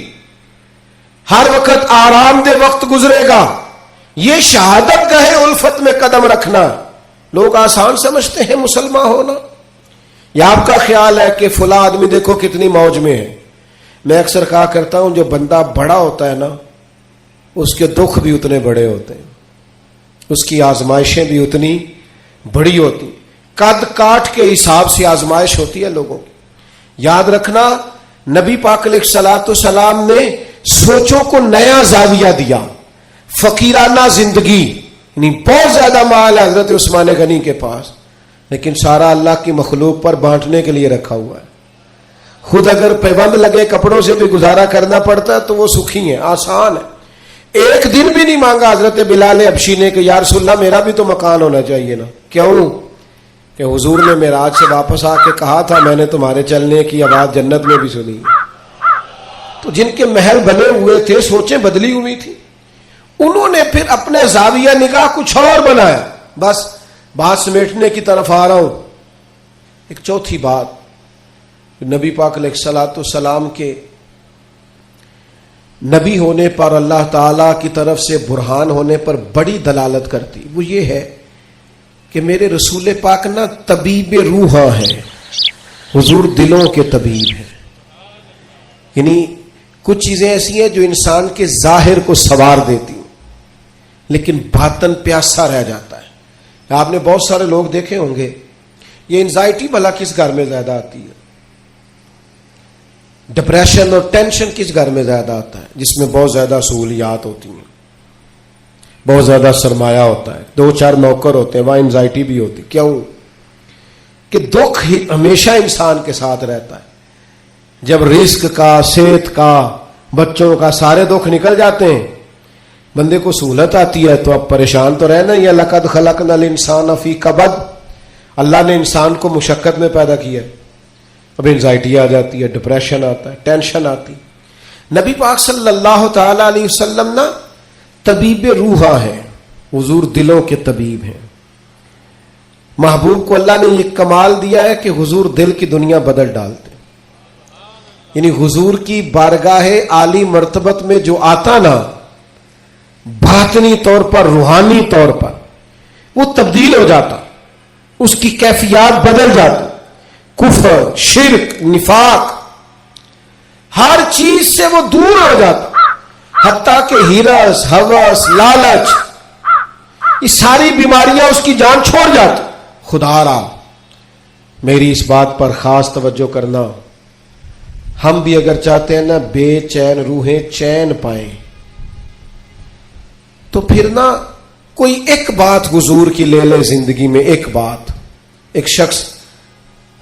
ہر وقت آرام دہ وقت گزرے گا. یہ شہادت گاہ الفت میں قدم رکھنا لوگ آسان سمجھتے ہیں مسلمان ہونا. یا آپ کا خیال ہے کہ فلاں آدمی دیکھو کتنی موج میں ہے. میں اکثر کہا کرتا ہوں جو بندہ بڑا ہوتا ہے نا اس کے دکھ بھی اتنے بڑے ہوتے ہیں، اس کی آزمائشیں بھی اتنی بڑی ہوتی. قد کاٹ کے حساب سے آزمائش ہوتی ہے لوگوں کی. یاد رکھنا نبی پاک علیہ الصلوۃ والسلام نے سوچوں کو نیا زاویہ دیا. فقیرانہ زندگی، یعنی بہت زیادہ مال ہے حضرت عثمان غنی کے پاس، لیکن سارا اللہ کی مخلوق پر بانٹنے کے لیے رکھا ہوا ہے. خود اگر پیبند لگے کپڑوں سے بھی گزارا کرنا پڑتا ہے تو وہ سکھی ہیں، آسان ہے. ایک دن بھی نہیں مانگا حضرت بلال حبشی نے کہ یا رسول اللہ میرا بھی تو مکان ہونا چاہیے نا. کیوں؟ کہ حضور نے معراج سے واپس آ کے کہا تھا میں نے تمہارے چلنے کی آواز جنت میں بھی سنی. تو جن کے محل بنے ہوئے تھے سوچیں بدلی ہوئی تھی, انہوں نے پھر اپنے زاویہ نگاہ کچھ اور بنایا. بس بات سمیٹنے کی طرف آ رہا ہوں. ایک چوتھی بات نبی پاک علیہ الصلوۃ والسلام کے نبی ہونے پر, اللہ تعالی کی طرف سے برہان ہونے پر بڑی دلالت کرتی, وہ یہ ہے کہ میرے رسول پاک نا طبیب روحاں ہیں. حضور دلوں کے طبیب ہیں. یعنی کچھ چیزیں ایسی ہیں جو انسان کے ظاہر کو سنوار دیتی لیکن باطن پیاسا رہ جاتا ہے. آپ نے بہت سارے لوگ دیکھے ہوں گے, یہ انزائٹی بھلا کس گھر میں زیادہ آتی ہے, ڈپریشن اور ٹینشن کس گھر میں زیادہ آتا ہے, جس میں بہت زیادہ سہولیات ہوتی ہیں, بہت زیادہ سرمایہ ہوتا ہے, 2-4 نوکر ہوتے ہیں, وہاں انزائٹی بھی ہوتی. کیوں کہ دکھ ہی ہمیشہ انسان کے ساتھ رہتا ہے. جب رزق کا, صحت کا, بچوں کا سارے دکھ نکل جاتے ہیں, بندے کو سہولت آتی ہے تو اب پریشان تو رہنا ہی ہے. لقد خلقنا الانسان فی کبد, اللہ نے انسان کو مشقت میں پیدا کیا ہے. اب انزائٹی آ جاتی ہے, ڈپریشن آتا ہے, ٹینشن آتی. نبی پاک صلی اللہ تعالی علیہ وسلم نا طبیب روحاں ہیں, حضور دلوں کے طبیب ہیں. محبوب کو اللہ نے یہ کمال دیا ہے کہ حضور دل کی دنیا بدل ڈالتے. یعنی حضور کی بارگاہ عالی مرتبت میں جو آتا نا, باطنی طور پر, روحانی طور پر وہ تبدیل ہو جاتا, اس کی کیفیات بدل جاتی. کفر, شرک, نفاق, ہر چیز سے وہ دور ہو جاتا, حتیٰ کہ ہرس, ہوس, لالچ, یہ ساری بیماریاں اس کی جان چھوڑ جاتی. خدا را میری اس بات پر خاص توجہ کرنا, ہم بھی اگر چاہتے ہیں نا بے چین روحیں چین پائیں تو پھر نا کوئی ایک بات حضور کی لے لے زندگی میں. ایک بات, ایک شخص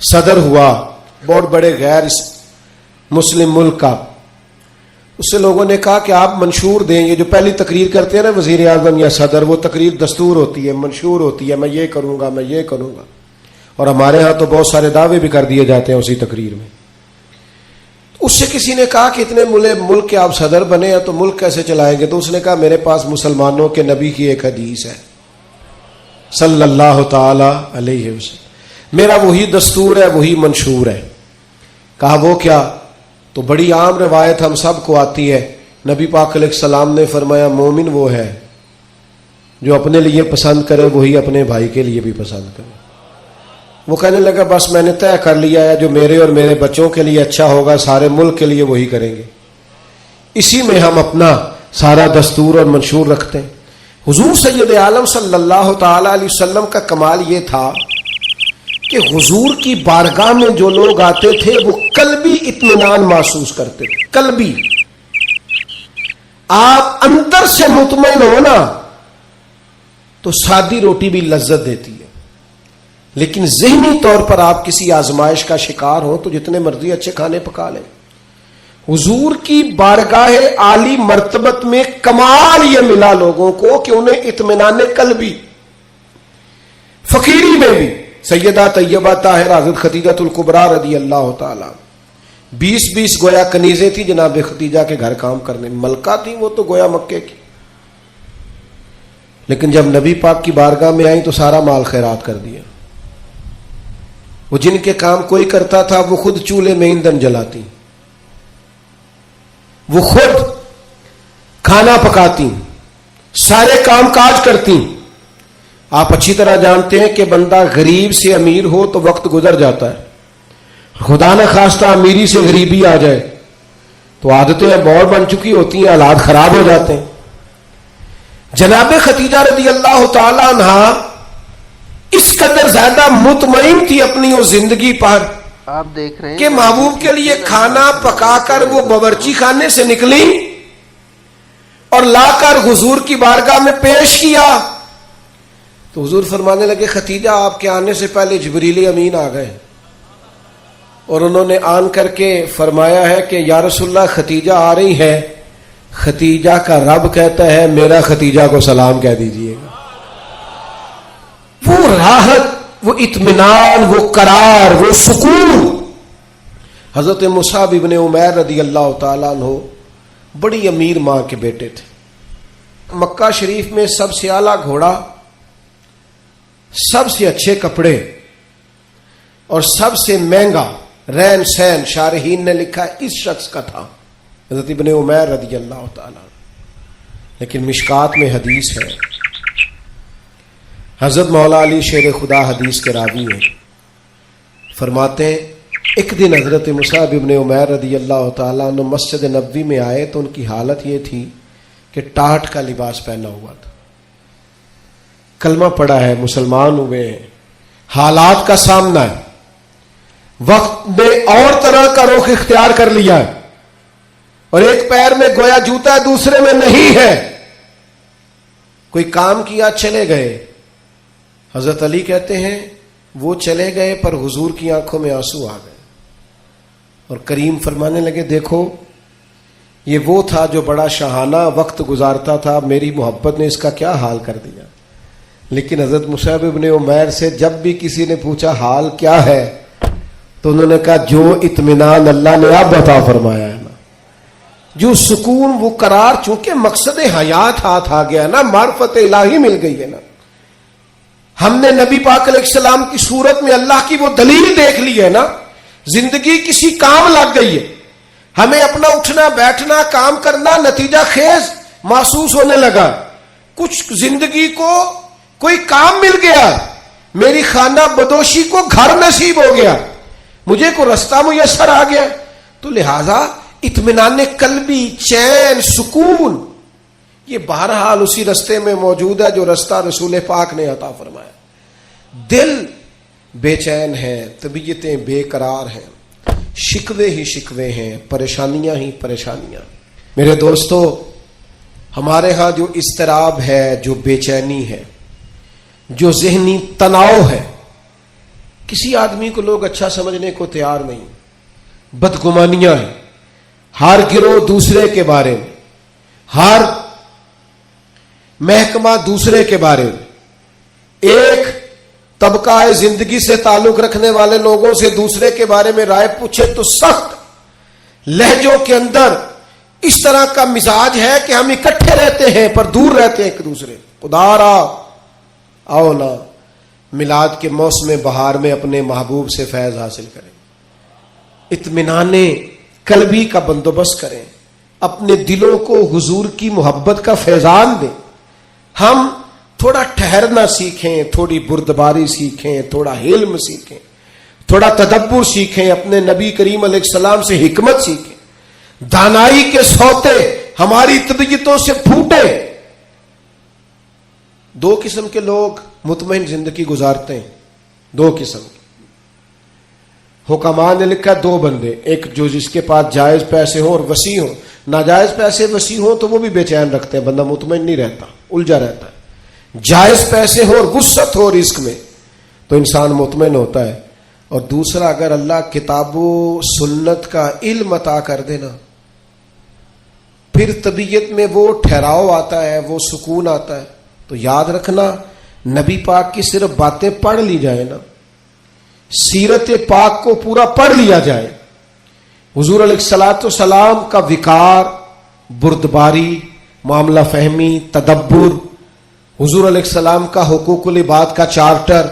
صدر ہوا بہت بڑے غیر مسلم ملک کا, اس سے لوگوں نے کہا کہ آپ منشور دیں. یہ جو پہلی تقریر کرتے ہیں نا وزیر اعظم یا صدر, وہ تقریر دستور ہوتی ہے, منشور ہوتی ہے, میں یہ کروں گا, میں یہ کروں گا. اور ہمارے ہاں تو بہت سارے دعوے بھی کر دیے جاتے ہیں اسی تقریر میں. اس سے کسی نے کہا کہ اتنے ملک کے آپ صدر بنے ہیں تو ملک کیسے چلائیں گے؟ تو اس نے کہا میرے پاس مسلمانوں کے نبی کی ایک حدیث ہے صلی اللہ تعالی علیہ وسلم, میرا وہی دستور ہے, وہی منشور ہے. کہا وہ کیا؟ تو بڑی عام روایت ہم سب کو آتی ہے. نبی پاک علیہ السلام نے فرمایا مومن وہ ہے جو اپنے لیے پسند کرے وہی اپنے بھائی کے لیے بھی پسند کرے. وہ کہنے لگا بس میں نے طے کر لیا ہے, جو میرے اور میرے بچوں کے لیے اچھا ہوگا سارے ملک کے لیے وہی کریں گے. اسی میں ہم اپنا سارا دستور اور منشور رکھتے ہیں. حضور سید عالم صلی اللہ تعالی علیہ وسلم کا کمال یہ تھا کہ حضور کی بارگاہ میں جو لوگ آتے تھے وہ قلبی اطمینان محسوس کرتے تھے. قلبی, آپ اندر سے مطمئن ہو نا تو سادی روٹی بھی لذت دیتی ہے, لیکن ذہنی طور پر آپ کسی آزمائش کا شکار ہو تو جتنے مرضی اچھے کھانے پکا لیں. حضور کی بارگاہ عالی مرتبت میں کمال یہ ملا لوگوں کو کہ انہیں اطمینان قلبی, فقیری میں بھی. سیدہ طیبہ طاہرہ حضرت خدیجہ الکبریٰ رضی اللہ تعالی 20 گویا کنیزیں تھی جناب خدیجہ کے گھر کام کرنے, ملکہ تھی وہ تو گویا مکے کی, لیکن جب نبی پاک کی بارگاہ میں آئیں تو سارا مال خیرات کر دیا. وہ جن کے کام کوئی کرتا تھا وہ خود چولہے میں ایندھن جلاتی, وہ خود کھانا پکاتی, سارے کام کاج کرتی. آپ اچھی طرح جانتے ہیں کہ بندہ غریب سے امیر ہو تو وقت گزر جاتا ہے, خدا نہ خواستہ امیری سے غریبی آ جائے تو عادتیں بور بن چکی ہوتی ہیں, حالات خراب ہو جاتے ہیں. جناب خدیجہ رضی اللہ تعالی عنہا اس قدر زیادہ مطمئن تھی اپنی وہ زندگی پر, آپ دیکھ رہے ہیں کہ محبوب کے لیے کھانا پکا کر وہ باورچی خانے سے نکلی اور لا کر حضور کی بارگاہ میں پیش کیا. تو حضور فرمانے لگے ختیجہ آپ کے آنے سے پہلے جبریل امین آ گئے, اور انہوں نے آن کر کے فرمایا ہے کہ یا رسول اللہ ختیجہ آ رہی ہے, ختیجہ کا رب کہتا ہے میرا ختیجہ کو سلام کہہ دیجئے گا. وہ راحت وہ اطمینان، وہ قرار، وہ سکون۔ حضرت مصعب ابن عمیر رضی اللہ تعالیٰ عنہ بڑی امیر ماں کے بیٹے تھے۔ مکہ شریف میں سب سے اعلیٰ گھوڑا، سب سے اچھے کپڑے اور سب سے مہنگا رہن سہن شارحین نے لکھا اس شخص کا تھا، حضرت ابن عمیر رضی اللہ تعالیٰ۔ لیکن مشکات میں حدیث ہے، حضرت مولا علی شیر خدا حدیث کے راوی ہیں، فرماتے ہیں ایک دن حضرت مصعب ابن عمیر رضی اللہ تعالیٰ عنہ مسجد نبوی میں آئے تو ان کی حالت یہ تھی کہ ٹاٹ کا لباس پہنا ہوا تھا، کلمہ پڑا ہے، مسلمان ہوئے ہیں، حالات کا سامنا ہے، وقت نے اور طرح کا رخ اختیار کر لیا ہے، اور ایک پیر میں گویا جوتا ہے دوسرے میں نہیں ہے، کوئی کام کیا چلے گئے۔ حضرت علی کہتے ہیں وہ چلے گئے پر حضور کی آنکھوں میں آنسو آ گئے، اور کریم فرمانے لگے دیکھو یہ وہ تھا جو بڑا شاہانہ وقت گزارتا تھا، میری محبت نے اس کا کیا حال کر دیا۔ لیکن حضرت مصعب ابن عمیر سے جب بھی کسی نے پوچھا حال کیا ہے تو انہوں نے کہا جو اطمینان اللہ نے اب عطا فرمایا ہے نا، جو سکون، وہ قرار، چونکہ مقصد حیات ہاتھ آ گیا نا، معرفت الہی مل گئی ہے نا، ہم نے نبی پاک علیہ السلام کی صورت میں اللہ کی وہ دلیل دیکھ لی ہے نا، زندگی کسی کام لگ گئی ہے، ہمیں اپنا اٹھنا بیٹھنا کام کرنا نتیجہ خیز محسوس ہونے لگا، کچھ زندگی کو کوئی کام مل گیا، میری خانہ بدوشی کو گھر نصیب ہو گیا، مجھے کو رستہ میسر آ گیا، تو لہذا اطمینان قلبی، چین، سکون، یہ بہرحال اسی رستے میں موجود ہے جو رستہ رسول پاک نے عطا فرمایا۔ دل بے چین ہے، طبیعتیں بے قرار ہیں، شکوے ہی شکوے ہیں، پریشانیاں ہی پریشانیاں۔ میرے دوستو، ہمارے ہاں جو اضطراب ہے، جو بے چینی ہے، جو ذہنی تناؤ ہے، کسی آدمی کو لوگ اچھا سمجھنے کو تیار نہیں، بدگمانیاں ہیں، ہر گروہ دوسرے کے بارے میں، ہر محکمہ دوسرے کے بارے میں، ایک طبقہ زندگی سے تعلق رکھنے والے لوگوں سے دوسرے کے بارے میں رائے پوچھے تو سخت لہجوں کے اندر اس طرح کا مزاج ہے کہ ہم اکٹھے رہتے ہیں پر دور رہتے ہیں ایک دوسرے۔ خدارا آؤ نا میلاد کے موسم بہار میں اپنے محبوب سے فیض حاصل کریں، اطمینان قلبی کا بندوبست کریں، اپنے دلوں کو حضور کی محبت کا فیضان دیں۔ ہم تھوڑا ٹھہرنا سیکھیں، تھوڑی بردباری سیکھیں، تھوڑا علم سیکھیں، تھوڑا تدبر سیکھیں، اپنے نبی کریم علیہ السلام سے حکمت سیکھیں، دانائی کے سوتے ہماری طبیعتوں سے پھوٹے۔ دو قسم کے لوگ مطمئن زندگی گزارتے ہیں، دو قسم کے حکماء نے لکھا، دو بندے، ایک جو جس کے پاس جائز پیسے ہوں اور وسیع ہوں، ناجائز پیسے وسیع ہوں تو وہ بھی بے چین رکھتے ہیں، بندہ مطمئن نہیں رہتا، الجھا رہتا ہے۔ جائز پیسے ہو اور وسعت ہو رزق میں تو انسان مطمئن ہوتا ہے۔ اور دوسرا، اگر اللہ کتاب و سنت کا علم عطا کر دینا، پھر طبیعت میں وہ ٹھہراؤ آتا ہے، وہ سکون آتا ہے۔ تو یاد رکھنا، نبی پاک کی صرف باتیں پڑھ لی جائیں نا، سیرت پاک کو پورا پڑھ لیا جائے، حضور علیہ الصلوۃ والسلام کا وقار، بردباری، معاملہ فہمی، تدبر، حضور علیہ السلام کا حقوق العباد کا چارٹر،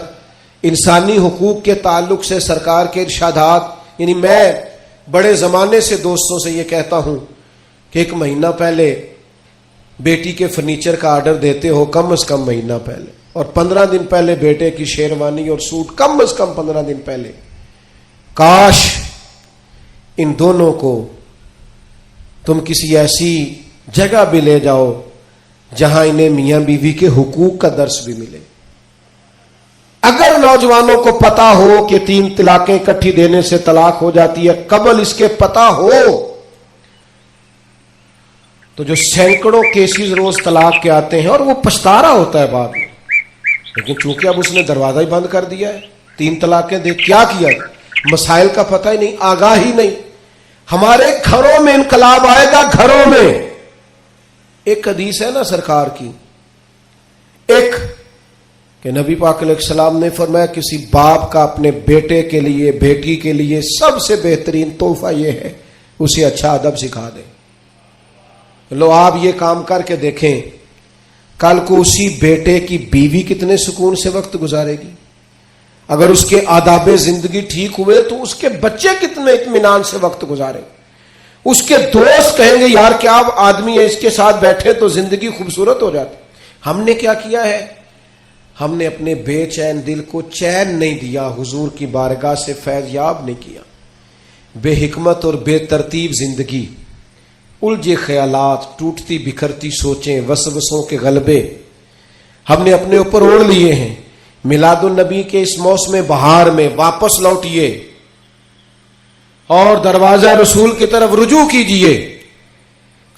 انسانی حقوق کے تعلق سے سرکار کے ارشادات۔ یعنی میں بڑے زمانے سے دوستوں سے یہ کہتا ہوں کہ ایک مہینہ پہلے بیٹی کے فرنیچر کا آرڈر دیتے ہو، کم از کم مہینہ پہلے، اور 15 دن پہلے بیٹے کی شیروانی اور سوٹ، کم از کم 15 دن پہلے۔ کاش ان دونوں کو تم کسی ایسی جگہ بھی لے جاؤ جہاں انہیں میاں بیوی کے حقوق کا درس بھی ملے۔ اگر نوجوانوں کو پتا ہو کہ 3 طلاقیں اکٹھی دینے سے طلاق ہو جاتی ہے، قبل اس کے پتا ہو تو جو سینکڑوں کیسز روز طلاق کے آتے ہیں اور وہ پچھتا رہا ہوتا ہے بعد میں، لیکن چونکہ اب اس نے دروازہ ہی بند کر دیا ہے، 3 طلاقیں دے، کیا کیا؟ مسائل کا پتہ ہی نہیں، آگاہی نہیں۔ ہمارے گھروں میں انقلاب آئے گا، گھروں میں۔ ایک حدیث ہے نا سرکار کی، ایک کہ نبی پاک علیہ السلام نے فرمایا کسی باپ کا اپنے بیٹے کے لیے بیٹی کے لیے سب سے بہترین تحفہ یہ ہے اسے اچھا ادب سکھا دیں. لو آپ یہ کام کر کے دیکھیں کل کو اسی بیٹے کی بیوی کتنے سکون سے وقت گزارے گی. اگر اس کے آداب زندگی ٹھیک ہوئے تو اس کے بچے کتنے اطمینان سے وقت گزارے. اس کے دوست کہیں گے یار کیا آدمی ہے اس کے ساتھ بیٹھے تو زندگی خوبصورت ہو جاتی. ہم نے کیا کیا ہے؟ ہم نے اپنے بے چین دل کو چین نہیں دیا, حضور کی بارگاہ سے فیض یاب نہیں کیا. بے حکمت اور بے ترتیب زندگی, الجھے خیالات, ٹوٹتی بکھرتی سوچیں, وسوسوں کے غلبے ہم نے اپنے اوپر اوڑھ لیے ہیں. میلاد النبی کے اس موسم بہار میں واپس لوٹئے اور دروازہ رسول کی طرف رجوع کیجئے.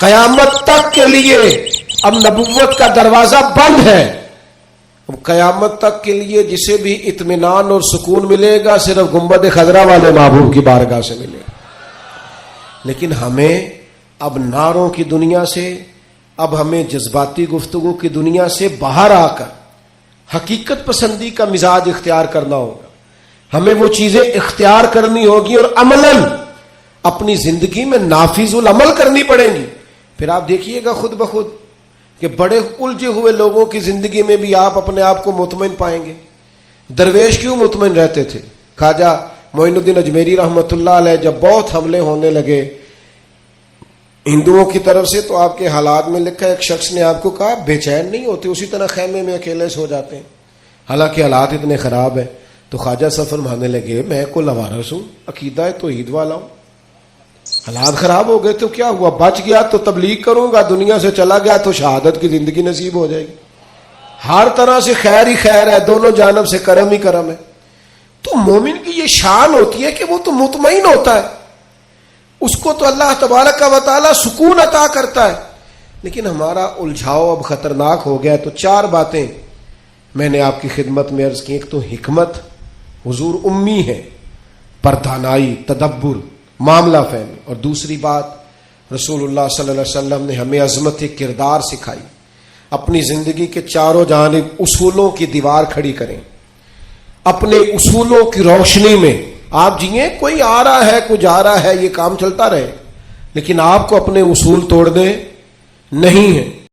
قیامت تک کے لیے اب نبوت کا دروازہ بند ہے. اب قیامت تک کے لیے جسے بھی اطمینان اور سکون ملے گا صرف گنبد خضرا والے محبوب کی بارگاہ سے ملے گا. لیکن ہمیں اب نعروں کی دنیا سے, اب ہمیں جذباتی گفتگو کی دنیا سے باہر آ کر حقیقت پسندی کا مزاج اختیار کرنا ہوگا. ہمیں وہ چیزیں اختیار کرنی ہوگی اور عملاً اپنی زندگی میں نافذ العمل کرنی پڑیں گی. پھر آپ دیکھیے گا خود بخود کہ بڑے الجھے ہوئے لوگوں کی زندگی میں بھی آپ اپنے آپ کو مطمئن پائیں گے. درویش کیوں مطمئن رہتے تھے؟ خواجہ معین الدین اجمیری رحمۃ اللہ علیہ جب بہت حملے ہونے لگے ہندوؤں کی طرف سے تو آپ کے حالات میں لکھا ایک شخص نے آپ کو کہا بے چین نہیں ہوتے, اسی طرح خیمے میں اکیلے سو جاتے ہیں, حالانکہ حالات اتنے خراب ہیں. تو خواجہ صاحب فرمانے لگے میں کو لوارث ہوں, عقیدہ توحید والا ہوں, حالات خراب ہو گئے تو کیا ہوا, بچ گیا تو تبلیغ کروں گا, دنیا سے چلا گیا تو شہادت کی زندگی نصیب ہو جائے گی. ہر طرح سے خیر ہی خیر ہے, دونوں جانب سے کرم ہی کرم ہے. تو مومن کی یہ شان ہوتی ہے کہ وہ تو مطمئن ہوتا ہے, اس کو تو اللہ تبارک و تعالی سکون عطا کرتا ہے. لیکن ہمارا الجھاؤ اب خطرناک ہو گیا. تو 4 باتیں میں نے آپ کی خدمت میں عرض کی. ایک تو حکمت, حضور امی ہے, پردانائی, تدبر, معاملہ فہمی. اور دوسری بات رسول اللہ صلی اللہ علیہ وسلم نے ہمیں عظمت کردار سکھائی. اپنی زندگی کے چاروں جانب اصولوں کی دیوار کھڑی کریں, اپنے اصولوں کی روشنی میں آپ جیئیں. کوئی آ رہا ہے کوئی جا رہا ہے یہ کام چلتا رہے, لیکن آپ کو اپنے اصول توڑنے نہیں ہیں.